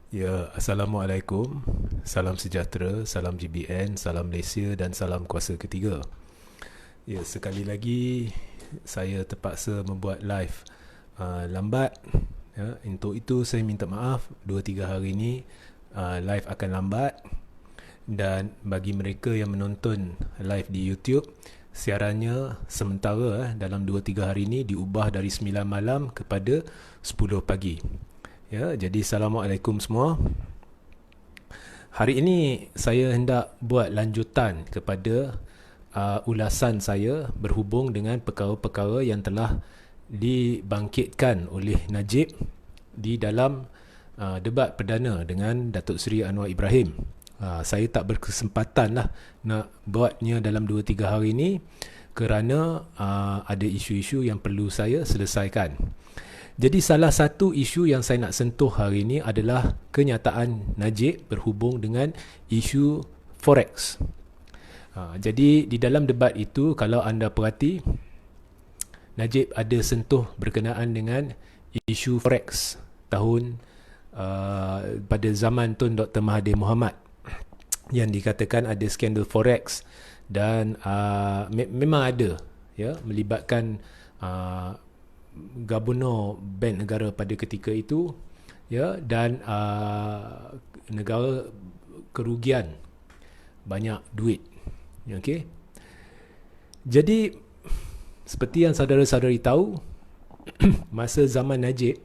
Ya, Assalamualaikum. Salam sejahtera, salam GBN, salam Malaysia dan salam kuasa ketiga. Ya, sekali lagi saya terpaksa membuat live lambat. Ya, untuk itu saya minta maaf. 2-3 hari ini live akan lambat. Dan bagi mereka yang menonton live di YouTube, siarannya sementara dalam 2-3 hari ini diubah dari 9 malam kepada 10 pagi. Ya, jadi Assalamualaikum semua. Hari ini saya hendak buat lanjutan kepada ulasan saya berhubung dengan perkara-perkara yang telah dibangkitkan oleh Najib di dalam debat perdana dengan Datuk Seri Anwar Ibrahim. Saya tak berkesempatan lah nak buatnya dalam 2-3 hari ini kerana ada isu-isu yang perlu saya selesaikan. Jadi salah satu isu yang saya nak sentuh hari ini adalah kenyataan Najib berhubung dengan isu Forex. Jadi di dalam debat itu, kalau anda perhati, Najib ada sentuh berkenaan dengan isu Forex tahun pada zaman Tun Dr. Mahathir Mohamad, yang dikatakan ada skandal Forex dan memang ada, ya, melibatkan Gubernur Bank Negara pada ketika itu, ya, dan negara kerugian banyak duit. Okey. Jadi seperti yang saudara-saudari tahu, masa zaman Najib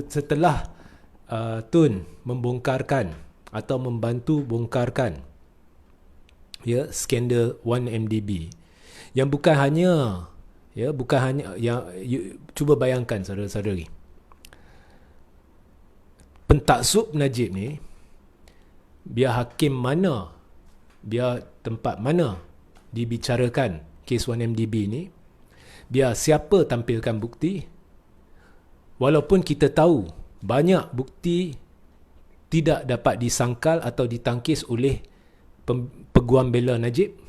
setelah Tun membongkarkan atau membantu bongkarkan, ya, skandal 1MDB, yang bukan hanya yang cuba bayangkan saudara-saudari, pentaksub Najib ni, biar hakim mana, biar tempat mana dibicarakan kes 1MDB ni, biar siapa tampilkan bukti, walaupun kita tahu banyak bukti tidak dapat disangkal atau ditangkis oleh peguam bela Najib,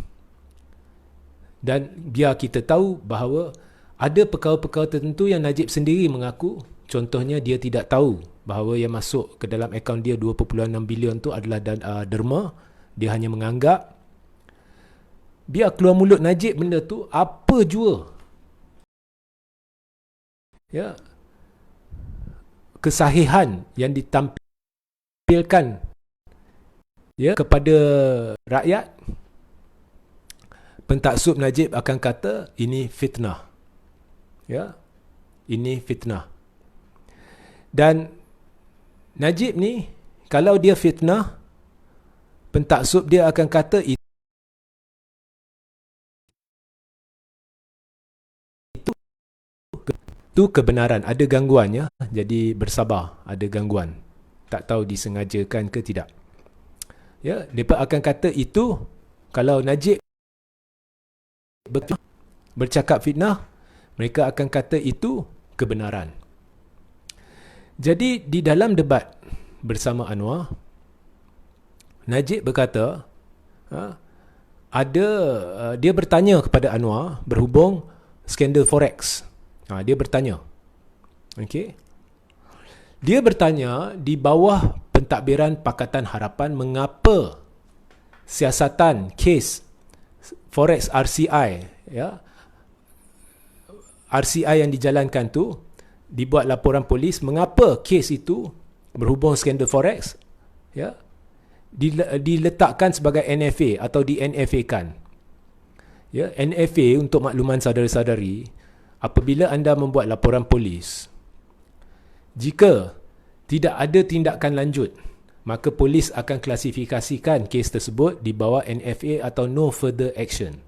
dan biar kita tahu bahawa ada perkara-perkara tertentu yang Najib sendiri mengaku, contohnya dia tidak tahu bahawa yang masuk ke dalam akaun dia 2.6 bilion tu adalah derma, dia hanya menganggap. Biar keluar mulut Najib benda tu apa jua, ya, kesahihan yang ditampilkan, ya, kepada rakyat, pentaksub Najib akan kata ini fitnah. Ya, ini fitnah. Dan Najib ni, kalau dia fitnah, pentaksub dia akan kata itu kebenaran. Ada gangguan, ya. Jadi bersabar, ada gangguan. Tak tahu disengajakan ke tidak. Ya, mereka akan kata itu, kalau Najib bercakap fitnah, mereka akan kata itu kebenaran. Jadi di dalam debat bersama Anwar, Najib berkata, dia bertanya kepada Anwar berhubung skandal Forex. Dia bertanya, okey, dia bertanya di bawah pentadbiran Pakatan Harapan, mengapa siasatan kes Forex RCI, ya, RCI yang dijalankan tu, dibuat laporan polis, mengapa kes itu berhubung skandal Forex, ya, diletakkan sebagai NFA atau di NFA kan. Ya, NFA, untuk makluman saudara-saudari, apabila anda membuat laporan polis, jika tidak ada tindakan lanjut, maka polis akan klasifikasikan kes tersebut di bawah NFA atau no further action.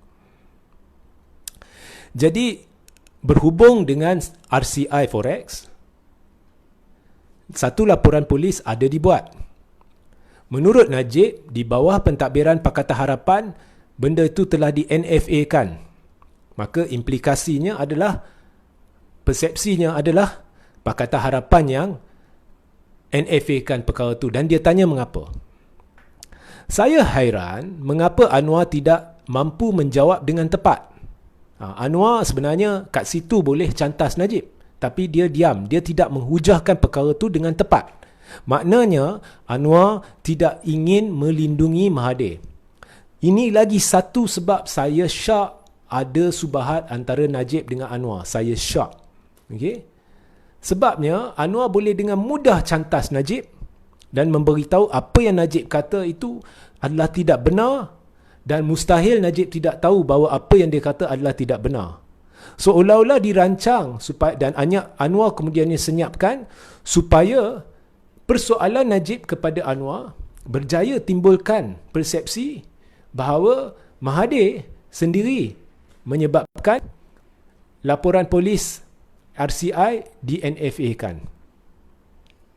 Jadi berhubung dengan RCI Forex, satu laporan polis ada dibuat. Menurut Najib, di bawah pentadbiran Pakatan Harapan, benda itu telah di NFA kan. Maka implikasinya adalah, persepsinya adalah Pakatan Harapan yang NFA kan perkara itu, dan dia tanya mengapa. Saya hairan mengapa Anwar tidak mampu menjawab dengan tepat. Anwar sebenarnya kat situ boleh cantas Najib, tapi dia diam, dia tidak menghujahkan perkara tu dengan tepat. Maknanya Anwar tidak ingin melindungi Mahathir. Ini lagi satu sebab saya syak ada subahat antara Najib dengan Anwar. Saya syak. Okay? Sebabnya Anwar boleh dengan mudah cantas Najib dan memberitahu apa yang Najib kata itu adalah tidak benar, dan mustahil Najib tidak tahu bahawa apa yang dia kata adalah tidak benar. Seolah-olah dirancang supaya, dan Anwar kemudiannya senyapkan supaya persoalan Najib kepada Anwar berjaya timbulkan persepsi bahawa Mahathir sendiri menyebabkan laporan polis RCI di NFA kan.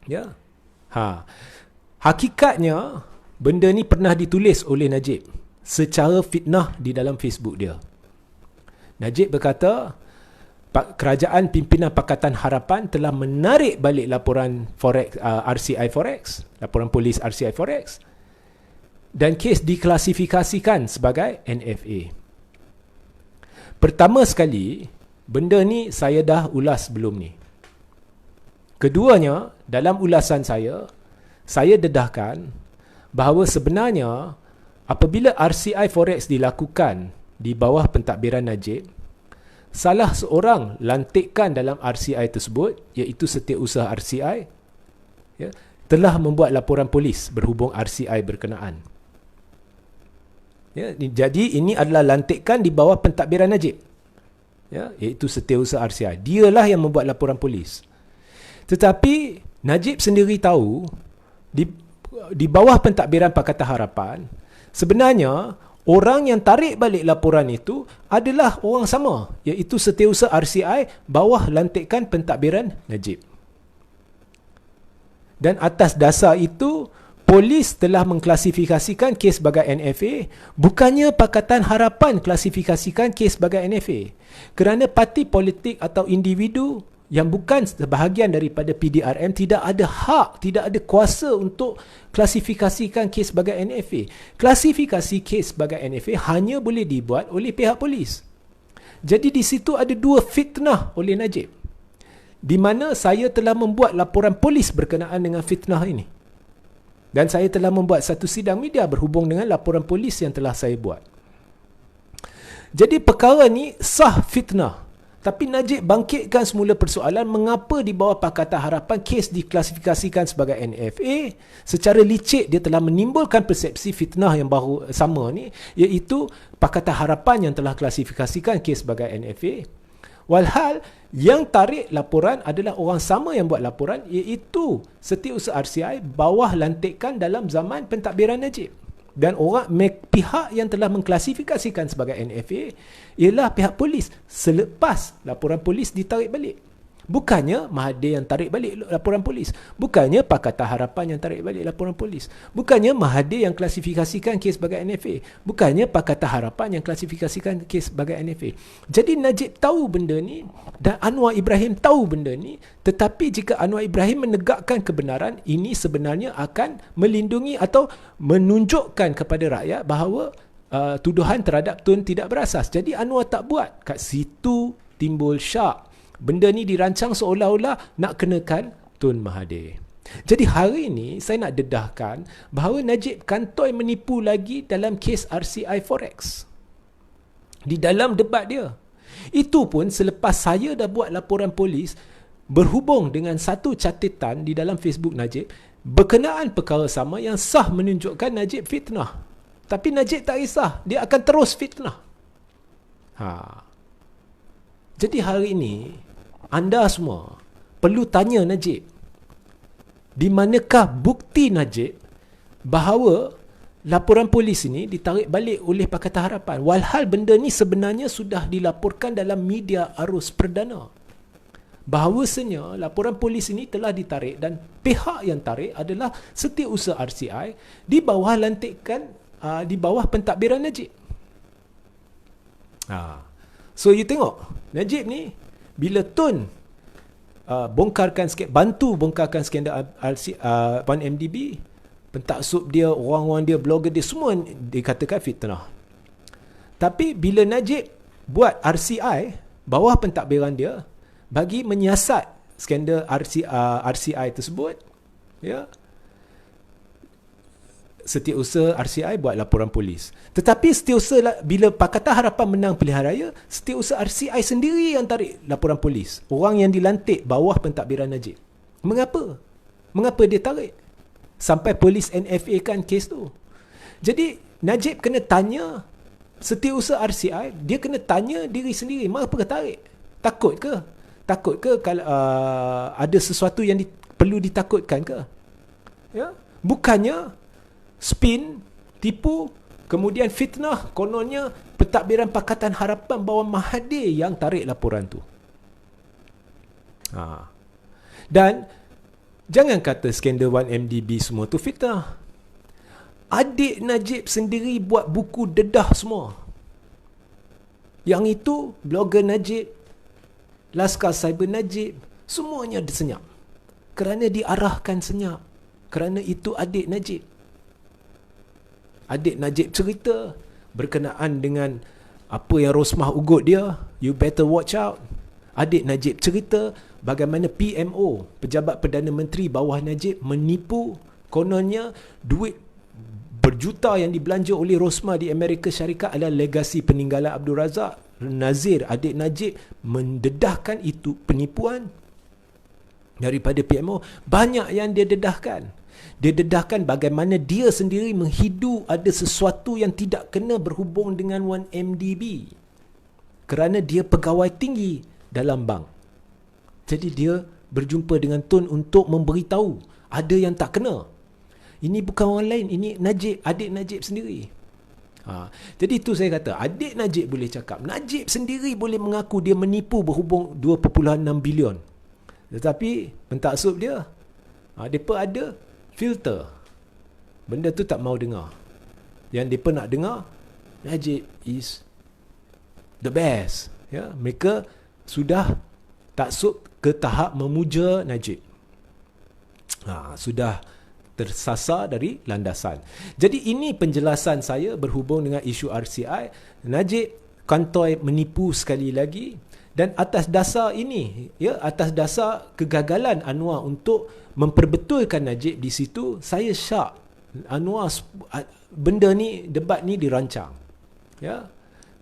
Ya. Hakikatnya benda ni pernah ditulis oleh Najib secara fitnah di dalam Facebook dia. Najib berkata kerajaan pimpinan Pakatan Harapan telah menarik balik laporan Forex, RCI Forex, laporan polis RCI Forex, dan kes diklasifikasikan sebagai NFA. Pertama sekali, benda ni saya dah ulas sebelum ni. Keduanya, dalam ulasan saya dedahkan bahawa sebenarnya apabila RCI Forex dilakukan di bawah pentadbiran Najib, salah seorang lantikan dalam RCI tersebut, iaitu Setiausaha RCI, ya, telah membuat laporan polis berhubung RCI berkenaan. Ya, jadi ini adalah lantikan di bawah pentadbiran Najib, ya, iaitu Setiausaha RCI. Dialah yang membuat laporan polis. Tetapi Najib sendiri tahu di bawah pentadbiran Pakatan Harapan, sebenarnya orang yang tarik balik laporan itu adalah orang sama, iaitu Setiausaha RCI bawah lantikan pentadbiran Najib. Dan atas dasar itu, polis telah mengklasifikasikan kes sebagai NFA, bukannya Pakatan Harapan klasifikasikan kes sebagai NFA. Kerana parti politik atau individu yang bukan sebahagian daripada PDRM tidak ada hak, tidak ada kuasa untuk klasifikasikan kes sebagai NFA. Klasifikasi kes sebagai NFA hanya boleh dibuat oleh pihak polis. Jadi di situ ada dua fitnah oleh Najib, di mana saya telah membuat laporan polis berkenaan dengan fitnah ini. Dan saya telah membuat satu sidang media berhubung dengan laporan polis yang telah saya buat. Jadi perkara ni sah fitnah. Tapi Najib bangkitkan semula persoalan mengapa di bawah Pakatan Harapan kes diklasifikasikan sebagai NFA. Secara licik dia telah menimbulkan persepsi fitnah yang baru sama ni, iaitu Pakatan Harapan yang telah klasifikasikan kes sebagai NFA. Walhal yang tarik laporan adalah orang sama yang buat laporan, iaitu Setiausaha RCI bawah lantikan dalam zaman pentadbiran Najib. Dan pihak yang telah mengklasifikasikan sebagai NFA ialah pihak polis selepas laporan polis ditarik balik. Bukannya Mahathir yang tarik balik laporan polis. Bukannya Pakatan Harapan yang tarik balik laporan polis. Bukannya Mahathir yang klasifikasikan kes sebagai NFA. Bukannya Pakatan Harapan yang klasifikasikan kes sebagai NFA. Jadi Najib tahu benda ni dan Anwar Ibrahim tahu benda ni. Tetapi jika Anwar Ibrahim menegakkan kebenaran, ini sebenarnya akan melindungi atau menunjukkan kepada rakyat bahawa tuduhan terhadap Tun tidak berasas. Jadi Anwar tak buat. Kat situ timbul syak. Benda ni dirancang seolah-olah nak kenakan Tun Mahathir. Jadi hari ini saya nak dedahkan bahawa Najib kantoi menipu lagi dalam kes RCI Forex. Di dalam debat dia. Itu pun selepas saya dah buat laporan polis berhubung dengan satu catatan di dalam Facebook Najib berkenaan perkara sama yang sah menunjukkan Najib fitnah. Tapi Najib tak risah, dia akan terus fitnah. Jadi hari ini anda semua perlu tanya Najib, di manakah bukti Najib bahawa laporan polis ini ditarik balik oleh Pakatan Harapan, walhal benda ni sebenarnya sudah dilaporkan dalam media arus perdana. Bahawasanya laporan polis ini telah ditarik dan pihak yang tarik adalah Setiausaha RCI di bawah lantikan, di bawah pentadbiran Najib. So you tengok, Najib ni bila Tun bantu bongkarkan skandal 1MDB, pentaksub dia, orang-orang dia, blogger dia, semua dikatakan fitnah. Tapi bila Najib buat RCI, bawah pentadbiran dia, bagi menyiasat skandal RCI tersebut. Ya, Setiausaha RCI buat laporan polis. Tetapi setiausaha, bila Pakatan Harapan menang pilihan raya, setiausaha RCI sendiri yang tarik laporan polis. Orang yang dilantik bawah pentadbiran Najib. Mengapa? Mengapa dia tarik? Sampai polis NFA kan kes tu. Jadi Najib kena tanya, setiausaha RCI, dia kena tanya diri sendiri, mengapa dia tarik? Takut ke? Takut ke kalau ada sesuatu yang perlu ditakutkan ke? Ya? Bukannya spin, tipu, kemudian fitnah, kononnya pentadbiran Pakatan Harapan bawah Mahathir yang tarik laporan tu. Dan jangan kata skandal 1MDB semua tu fitnah. Adik Najib sendiri buat buku dedah semua. Yang itu blogger Najib, Laskar Cyber Najib, semuanya senyap. Kerana diarahkan senyap. Kerana itu adik Najib. Adik Najib cerita berkenaan dengan apa yang Rosmah ugut dia, you better watch out. Adik Najib cerita bagaimana PMO, Pejabat Perdana Menteri bawah Najib, menipu, kononnya duit berjuta yang dibelanja oleh Rosmah di Amerika Syarikat adalah legasi peninggalan Abdul Razak. Nazir, adik Najib, mendedahkan itu penipuan daripada PMO. Banyak yang dia dedahkan. Dia dedahkan bagaimana dia sendiri menghidu ada sesuatu yang tidak kena berhubung dengan 1MDB. Kerana dia pegawai tinggi dalam bank. Jadi dia berjumpa dengan Tun untuk memberitahu ada yang tak kena. Ini bukan orang lain, ini Najib, adik Najib sendiri. Jadi itu saya kata, adik Najib boleh cakap, Najib sendiri boleh mengaku dia menipu berhubung 2.6 bilion. Tetapi pentaksub dia, mereka ada filter. Benda tu tak mau dengar. Yang mereka nak dengar, Najib is the best. Ya, mereka sudah taksub ke tahap memuja Najib. Sudah tersasar dari landasan. Jadi ini penjelasan saya berhubung dengan isu RCI. Najib kantoi menipu sekali lagi, dan atas dasar ini, ya, atas dasar kegagalan Anwar untuk memperbetulkan Najib di situ, saya syak Anwar benda ni, debat ni dirancang. Ya.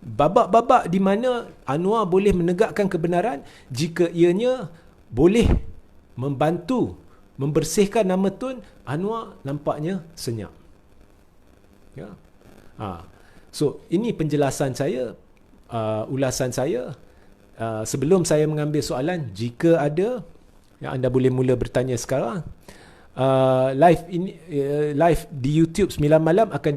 Babak-babak di mana Anwar boleh menegakkan kebenaran jika ianya boleh membantu membersihkan nama Tun, Anwar nampaknya senyap. Ya. So ini penjelasan saya, ulasan saya. Sebelum saya mengambil soalan, jika ada, ya, anda boleh mula bertanya sekarang. Live ini, live di YouTube 9 malam akan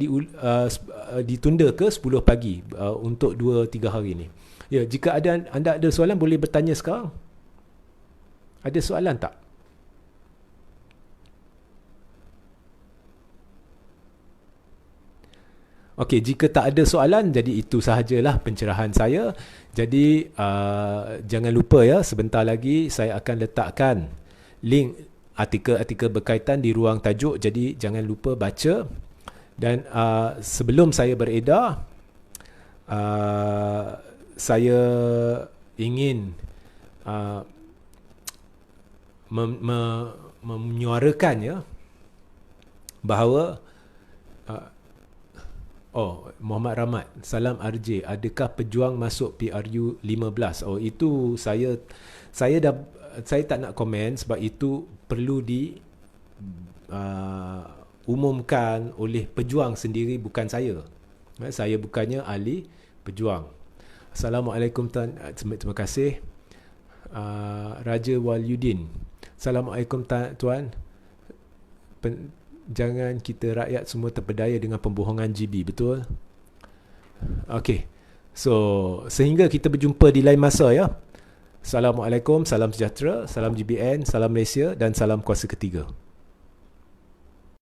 ditunda ke 10 pagi untuk 2-3 hari ni. Ya, jika anda ada soalan, boleh bertanya sekarang. Ada soalan tak? Okey, jika tak ada soalan, jadi itu sahajalah pencerahan saya. Jadi jangan lupa, ya, sebentar lagi saya akan letakkan link artikel-artikel berkaitan di ruang tajuk. Jadi jangan lupa baca. Dan sebelum saya beredar, saya ingin menyuarakan, ya, bahawa Muhammad Rahmat, salam RJ, adakah pejuang masuk PRU 15? Itu saya tak nak komen, sebab itu perlu umumkan oleh pejuang sendiri, bukan saya. Saya bukannya ahli pejuang. Assalamualaikum tuan, terima kasih. Raja Walyudin, Assalamualaikum tuan. Jangan kita rakyat semua terpedaya dengan pembohongan GB, betul? Okey. So, sehingga kita berjumpa di lain masa, ya. Assalamualaikum, salam sejahtera, salam GBN, salam Malaysia dan salam kuasa ketiga.